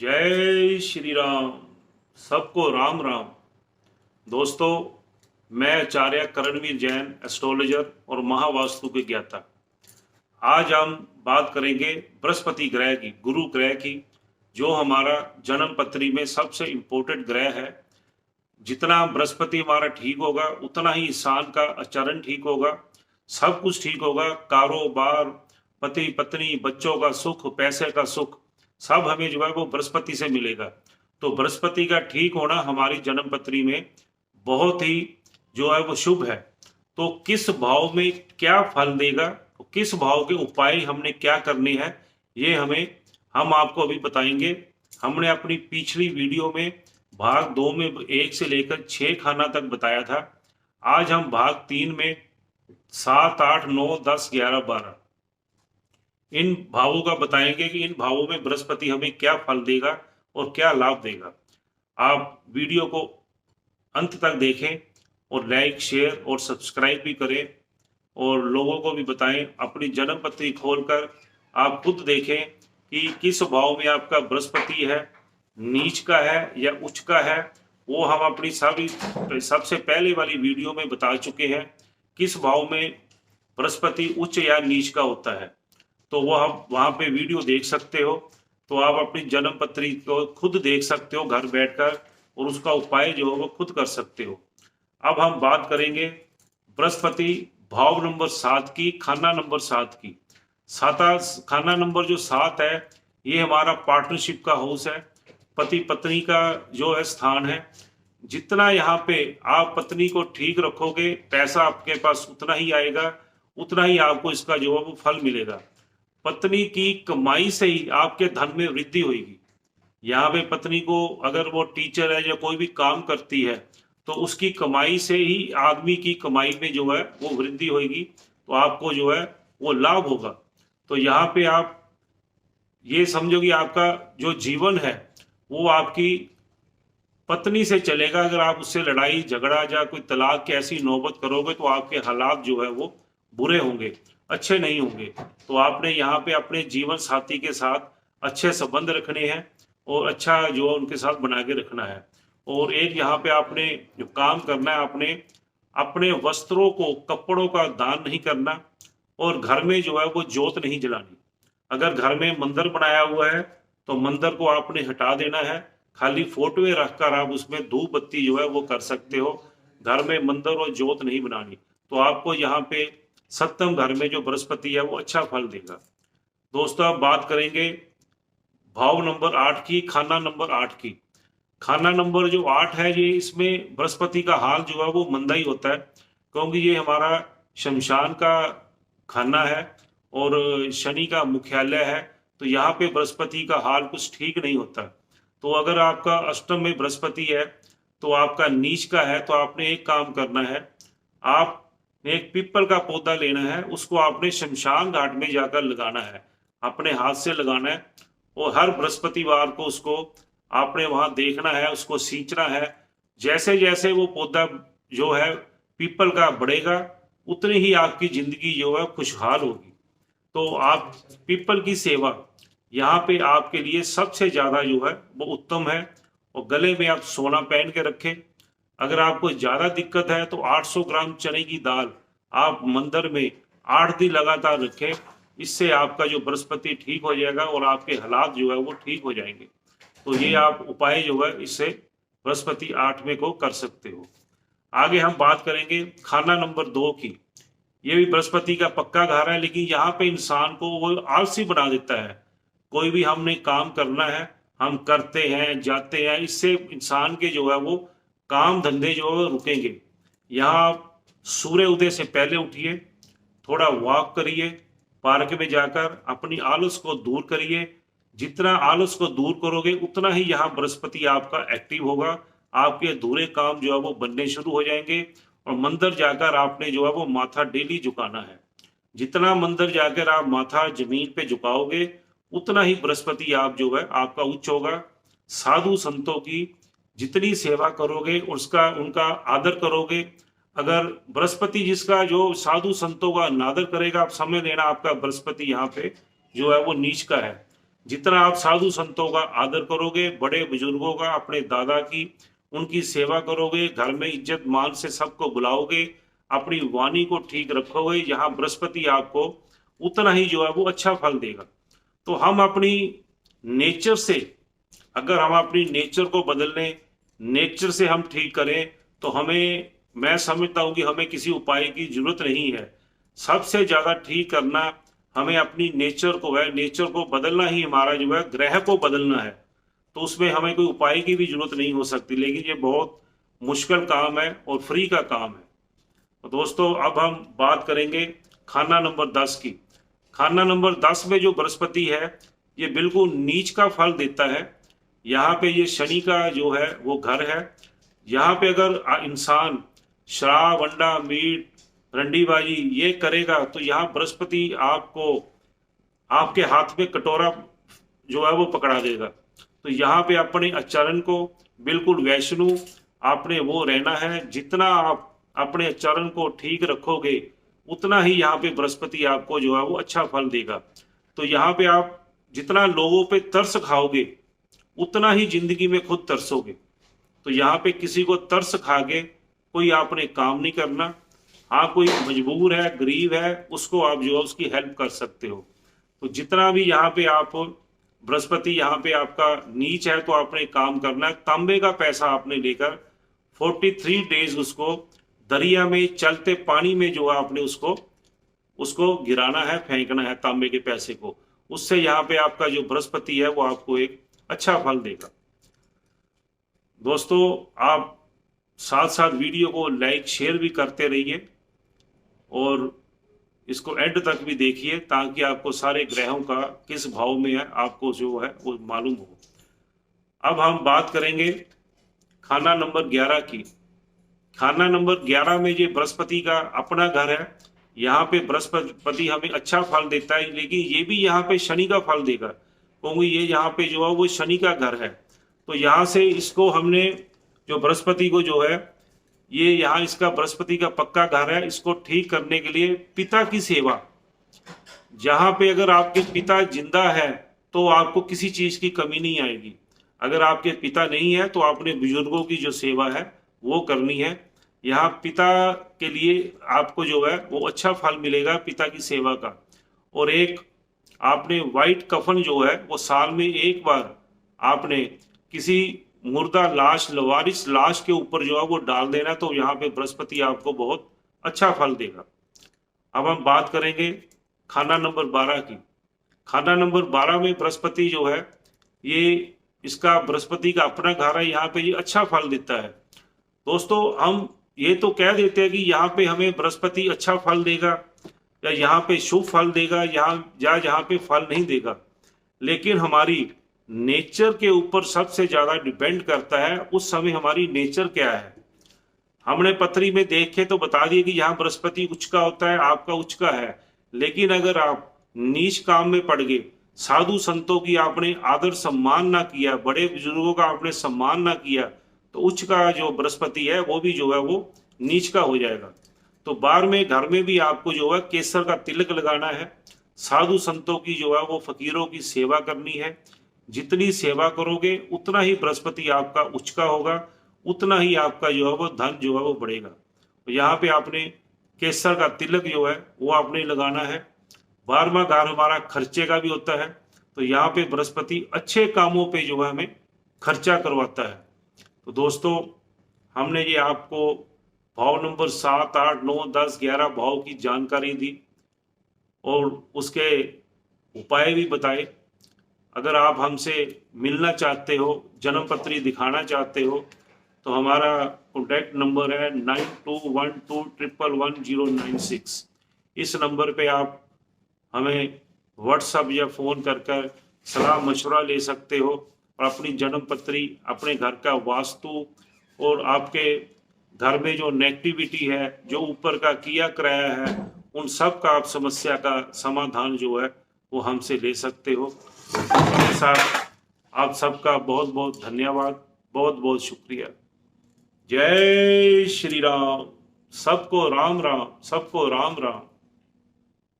जय श्री राम। सबको राम राम। दोस्तों, मैं आचार्य करणवीर जैन, एस्ट्रोलॉजर और महावास्तु के ज्ञाता। आज हम बात करेंगे बृहस्पति ग्रह की, गुरु ग्रह की, जो हमारा जन्म पत्री में सबसे इम्पोर्टेंट ग्रह है। जितना बृहस्पति हमारा ठीक होगा उतना ही इंसान का आचरण ठीक होगा, सब कुछ ठीक होगा। कारोबार, पति पत्नी, बच्चों का सुख, पैसे का सुख, सब हमें जो है वो बृहस्पति से मिलेगा। तो बृहस्पति का ठीक होना हमारी जन्म पत्री में बहुत ही जो है वो शुभ है। तो किस भाव में क्या फल देगा, तो किस भाव के उपाय हमने क्या करने हैं, ये हम आपको अभी बताएंगे। हमने अपनी पिछली वीडियो में भाग 2 में 1 से लेकर 6 खाना तक बताया था। आज हम भाग 3 में 7, 8, 9, 10, 11, 12 इन भावों का बताएंगे कि इन भावों में बृहस्पति हमें क्या फल देगा और क्या लाभ देगा। आप वीडियो को अंत तक देखें और लाइक, शेयर और सब्सक्राइब भी करें और लोगों को भी बताएं। अपनी जन्म पत्री खोलकर आप खुद देखें कि किस भाव में आपका बृहस्पति है, नीच का है या उच्च का है। वो हम अपनी सबसे पहले वाली वीडियो में बता चुके हैं किस भाव में बृहस्पति उच्च या नीच का होता है। तो वो आप वहाँ पे वीडियो देख सकते हो। तो आप अपनी जन्म पत्री को खुद देख सकते हो घर बैठकर और उसका उपाय जो है वो खुद कर सकते हो। अब हम बात करेंगे बृहस्पति भाव नंबर 7 की, खाना नंबर 7 की। खाना नंबर जो 7 है, ये हमारा पार्टनरशिप का हाउस है, पति पत्नी का जो है स्थान है। जितना यहाँ पे आप पत्नी को ठीक रखोगे, पैसा आपके पास उतना ही आएगा, उतना ही आपको इसका जो है वो फल मिलेगा। पत्नी की कमाई से ही आपके धन में वृद्धि होगी। यहाँ पे पत्नी को, अगर वो टीचर है या कोई भी काम करती है, तो उसकी कमाई से ही आदमी की कमाई में जो है वो वृद्धि होगी, तो आपको जो है वो लाभ होगा। तो यहाँ पे आप ये समझो कि आपका जो जीवन है वो आपकी पत्नी से चलेगा। अगर आप उससे लड़ाई झगड़ा या कोई तलाक की ऐसी नौबत करोगे तो आपके हालात जो है वो बुरे होंगे, अच्छे नहीं होंगे। तो आपने यहाँ पे अपने जीवन साथी के साथ अच्छे संबंध रखने हैं और अच्छा जो उनके साथ बना के रखना है। और एक यहाँ पे आपने जो काम करना है, आपने अपने वस्त्रों को, कपड़ों का दान नहीं करना और घर में जो है वो जोत नहीं जलानी। अगर घर में मंदिर बनाया हुआ है तो मंदिर को आपने हटा देना है, खाली फोटोएं रखकर आप उसमें धूप बत्ती जो है वो कर सकते हो। घर में मंदिर और जोत नहीं बनानी। तो आपको यहाँ पे सप्तम घर में जो बृहस्पति है वो अच्छा फल देगा। दोस्तों, अब बात करेंगे भाव नंबर 8 की, खाना नंबर 8 की। खाना नंबर जो 8 है, ये इसमें बृहस्पति का हाल जो है वो मंदा ही होता है, क्योंकि ये हमारा शमशान का खाना है और शनि का मुख्यालय है। तो यहाँ पे बृहस्पति का हाल कुछ ठीक नहीं होता। तो अगर आपका अष्टम में बृहस्पति है तो आपका नीच का है, तो आपने एक काम करना है, आप एक पीपल का पौधा लेना है, उसको आपने शमशान घाट में जाकर लगाना है, अपने हाथ से लगाना है। और हर बृहस्पतिवार को उसको आपने वहां देखना है, उसको सींचना है। जैसे जैसे वो पौधा जो है पीपल का बढ़ेगा, उतनी ही आपकी जिंदगी जो है खुशहाल होगी। तो आप पीपल की सेवा यहाँ पे आपके लिए सबसे ज्यादा जो है वो उत्तम है। और गले में आप सोना पहन के रखें। अगर आपको ज्यादा दिक्कत है तो 800 ग्राम चने की दाल आप मंदिर में 8 दिन लगातार रखें। इससे आपका जो बृहस्पति ठीक हो जाएगा और आपके हालात जो है वो ठीक हो जाएंगे। तो ये आप उपाय जो है इससे बृहस्पति 8वें को कर सकते हो। आगे हम बात करेंगे खाना नंबर 2 की। ये भी बृहस्पति का पक्का घर है, लेकिन यहाँ पे इंसान को वो आलसी बना देता है। कोई भी हमने काम करना है, हम करते हैं, जाते हैं, इससे इंसान के जो है वो काम धंधे जो है रुकेंगे। यहाँ आप सूर्य उदय से पहले उठिए, थोड़ा वॉक करिए, पार्क में जाकर अपनी आलस को दूर करिए। जितना आलस को दूर करोगे उतना ही यहाँ बृहस्पति आपका एक्टिव होगा, आपके अधूरे काम जो है वो बनने शुरू हो जाएंगे। और मंदिर जाकर आपने जो है वो माथा डेली झुकाना है। जितना मंदिर जाकर आप माथा जमीन पे झुकाओगे उतना ही बृहस्पति आप जो है आपका उच्च होगा। साधु संतों की जितनी सेवा करोगे, उसका उनका आदर करोगे, अगर बृहस्पति जिसका जो साधु संतों का अनादर करेगा, आप समझ लेना आपका बृहस्पति यहाँ पे जो है वो नीच का है। जितना आप साधु संतों का आदर करोगे, बड़े बुजुर्गों का, अपने दादा की, उनकी सेवा करोगे, घर में इज्जत मान से सबको बुलाओगे, अपनी वाणी को ठीक रखोगे, यहाँ बृहस्पति आपको उतना ही जो है वो अच्छा फल देगा। तो हम अपनी नेचर से, अगर हम अपनी नेचर को बदलने, नेचर से हम ठीक करें, तो हमें, मैं समझता हूं कि हमें किसी उपाय की जरूरत नहीं है। सबसे ज्यादा ठीक करना हमें अपनी नेचर को है, नेचर को बदलना ही हमारा जो है ग्रह को बदलना है। तो उसमें हमें कोई उपाय की भी जरूरत नहीं हो सकती, लेकिन ये बहुत मुश्किल काम है और फ्री का काम है। तो दोस्तों अब हम बात करेंगे खाना नंबर 10 की। खाना नंबर 10 में जो बृहस्पति है ये बिल्कुल नीच का फल देता है। यहाँ पे ये शनि का जो है वो घर है। यहाँ पे अगर इंसान शराब, अंडा, मीट, रंडीबाजी ये करेगा तो यहाँ बृहस्पति आपको, आपके हाथ में कटोरा जो है वो पकड़ा देगा। तो यहाँ पे अपने आचरण को बिल्कुल वैष्णु आपने वो रहना है। जितना आप अपने आचरण को ठीक रखोगे उतना ही यहाँ पे बृहस्पति आपको जो है वो अच्छा फल देगा। तो यहाँ पे आप जितना लोगों पे तरस खाओगे उतना ही जिंदगी में खुद तरसोगे। तो यहाँ पे किसी को तरस खा के कोई आपने काम नहीं करना। हाँ, कोई मजबूर है, गरीब है, उसको आप जो है उसकी हेल्प कर सकते हो। तो जितना भी यहाँ पे आप, बृहस्पति यहाँ पे आपका नीच है, तो आपने काम करना है। तांबे का पैसा आपने लेकर 43 डेज उसको दरिया में चलते पानी में जो है आपने उसको गिराना है, फेंकना है तांबे के पैसे को। उससे यहाँ पे आपका जो बृहस्पति है वो आपको एक अच्छा फल देगा। दोस्तों आप साथ साथ वीडियो को लाइक शेयर भी करते रहिए और इसको एंड तक भी देखिए, ताकि आपको सारे ग्रहों का किस भाव में है आपको जो है वो मालूम हो। अब हम बात करेंगे खाना नंबर 11 की। खाना नंबर 11 में ये बृहस्पति का अपना घर है। यहाँ पे बृहस्पति हमें अच्छा फल देता है, लेकिन ये भी यहाँ पे शनि का फल देगा, क्योंकि ये यहाँ पे जो है वो शनि का घर है। तो यहाँ से इसको हमने, जो बृहस्पति को जो है, ये यहाँ इसका बृहस्पति का पक्का घर है। इसको ठीक करने के लिए पिता की सेवा, जहाँ पे अगर आपके पिता जिंदा है तो आपको किसी चीज की कमी नहीं आएगी। अगर आपके पिता नहीं है तो आपने बुजुर्गों की जो सेवा है वो करनी है। यहाँ पिता के लिए आपको जो है वो अच्छा फल मिलेगा पिता की सेवा का। और एक आपने व्हाइट कफन जो है वो साल में एक बार आपने किसी मुर्दा लाश, लवारिस लाश के ऊपर जो है वो डाल देना, तो यहाँ पे बृहस्पति आपको बहुत अच्छा फल देगा। अब हम बात करेंगे खाना नंबर 12 की। खाना नंबर 12 में बृहस्पति जो है ये, इसका बृहस्पति का अपना घर है, यहाँ पे ये अच्छा फल देता है। दोस्तों हम ये तो कह देते हैं कि यहाँ पे हमें बृहस्पति अच्छा फल देगा या यहाँ पे शुभ फल देगा, यहाँ पे फल नहीं देगा, लेकिन हमारी नेचर के ऊपर सबसे ज्यादा डिपेंड करता है उस समय हमारी नेचर क्या है। हमने पत्री में देख के तो बता दिया कि यहाँ बृहस्पति उच्च का होता है, आपका उच्च का है, लेकिन अगर आप नीच काम में पड़ गए, साधु संतों की आपने आदर सम्मान ना किया, बड़े बुजुर्गों का आपने सम्मान ना किया, तो उच्च का जो बृहस्पति है वो भी जो है वो नीच का हो जाएगा। तो बार में घर में भी आपको जो है केसर का तिलक लगाना है। साधु संतों की जो है वो फकीरों की सेवा करनी है। जितनी सेवा करोगे उतना ही बृहस्पति आपका उच्च का होगा, उतना ही आपका जो है वो धन जो है वो बढ़ेगा। तो यहाँ पे आपने केसर का तिलक जो है वो आपने लगाना है। 12वां घर हमारा खर्चे का भी होता है, तो यहाँ पे बृहस्पति अच्छे कामों पे जो है हमें खर्चा करवाता है। तो दोस्तों हमने ये आपको भाव नंबर 7, 8, 9, 10, 11 भाव की जानकारी दी और उसके उपाय भी बताए। अगर आप हमसे मिलना चाहते हो, जन्म पत्री दिखाना चाहते हो, तो हमारा कॉन्टैक्ट नंबर है 9212111096। इस नंबर पे आप हमें व्हाट्सएप या फ़ोन कर सलाह मशवरा ले सकते हो और अपनी जन्म पत्री, अपने घर का वास्तु और आपके घर में जो नेगेटिविटी है, जो ऊपर का किया कराया है, उन सब का आप समस्या का समाधान जो है वो हमसे ले सकते हो। इसके साथ आप सबका बहुत बहुत धन्यवाद, बहुत बहुत शुक्रिया। जय श्री राम। सबको राम राम, सबको राम राम।